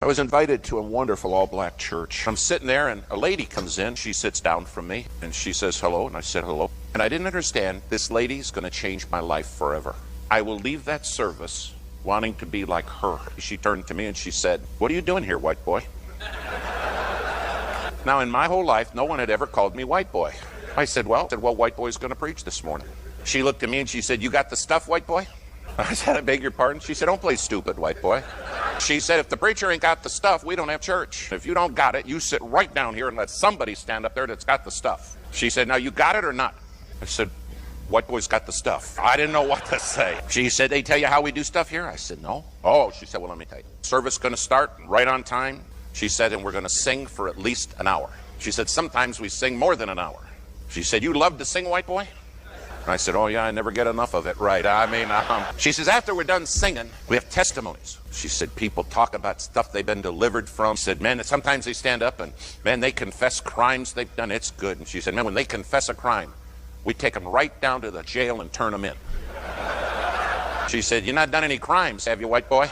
was invited to a wonderful all-black church. I'm sitting there, and a lady comes in. She sits down from me, and she says hello, and I said hello. And I didn't understand, this lady's going to change my life forever. I will leave that service wanting to be like her. She turned to me, and she said, "What are you doing here, white boy?" Now, in my whole life, no one had ever called me white boy. I said, well, white boy's going to preach this morning. She looked at me, and she said, "You got the stuff, white boy?" I said, "I beg your pardon?" She said, "Don't play stupid, white boy." She said, "If the preacher ain't got the stuff, we don't have church. If you don't got it, you sit right down here and let somebody stand up there that's got the stuff." She said, "Now, you got it or not?" I said, "White boy's got the stuff." I didn't know what to say. She said, "They tell you how we do stuff here?" I said, "No." Oh, she said, "Well, let me tell you. Service going to start right on time." She said, "And we're going to sing for at least an hour." She said, "Sometimes we sing more than an hour." She said, "You love to sing, white boy?" And I said, "Oh, yeah, I never get enough of it." Right. She says, "After we're done singing, we have testimonies." She said, "People talk about stuff they've been delivered from." She said, "Man, sometimes they stand up and, man, they confess crimes they've done. It's good." And she said, "Man, when they confess a crime, we take them right down to the jail and turn them in." She said, "You not done any crimes, have you, white boy?"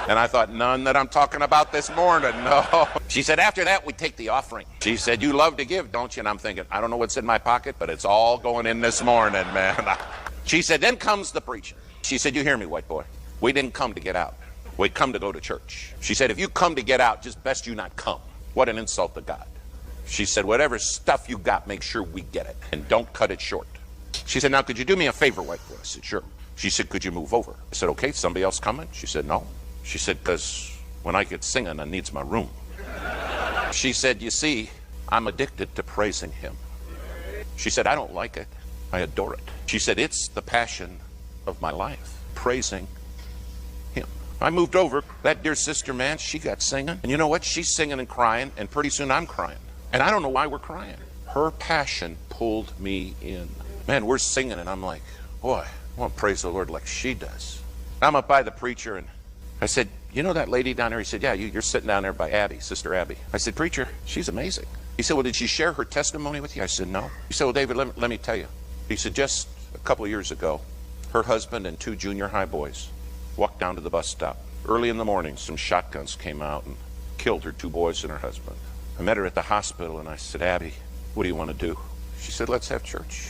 And I thought, none that I'm talking about this morning, no. She said, "After that, we take the offering." She said, "You love to give, don't you?" And I'm thinking, I don't know what's in my pocket, but it's all going in this morning, man. She said, "Then comes the preaching." She said, "You hear me, white boy? We didn't come to get out. We come to go to church." She said, "If you come to get out, just best you not come." What an insult to God. She said, "Whatever stuff you got, make sure we get it, and don't cut it short." She said, "Now, could you do me a favor, white boy?" I said, "Sure." She said, "Could you move over?" I said, "Okay, somebody else coming?" She said, "No." She said, "Because when I get singing, I needs my room." She said, "You see, I'm addicted to praising him." She said, "I don't like it. I adore it." She said, "It's the passion of my life, praising him." I moved over. That dear sister, man, she got singing. And you know what? She's singing and crying, and pretty soon I'm crying. And I don't know why we're crying. Her passion pulled me in. Man, we're singing, and I'm like, boy, I want to praise the Lord like she does. I'm up by the preacher, and I said, "You know that lady down there?" He said, "Yeah, you're sitting down there by Abby, Sister Abby." I said, "Preacher, she's amazing." He said, "Well, did she share her testimony with you?" I said, "No." He said, "Well, David, let me tell you." He said, "Just a couple of years ago, her husband and 2 junior high boys walked down to the bus stop. Early in the morning, some shotguns came out and killed her 2 boys and her husband. I met her at the hospital, and I said, 'Abby, what do you want to do?' She said, 'Let's have church.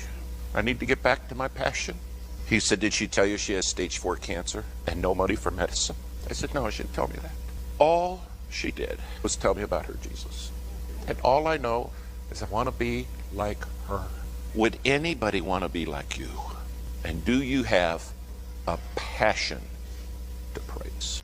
I need to get back to my passion.'" He said, "Did she tell you she has stage 4 cancer and no money for medicine?" I said, "No, she didn't tell me that. All she did was tell me about her Jesus. And all I know is I want to be like her." Would anybody want to be like you? And do you have a passion to praise?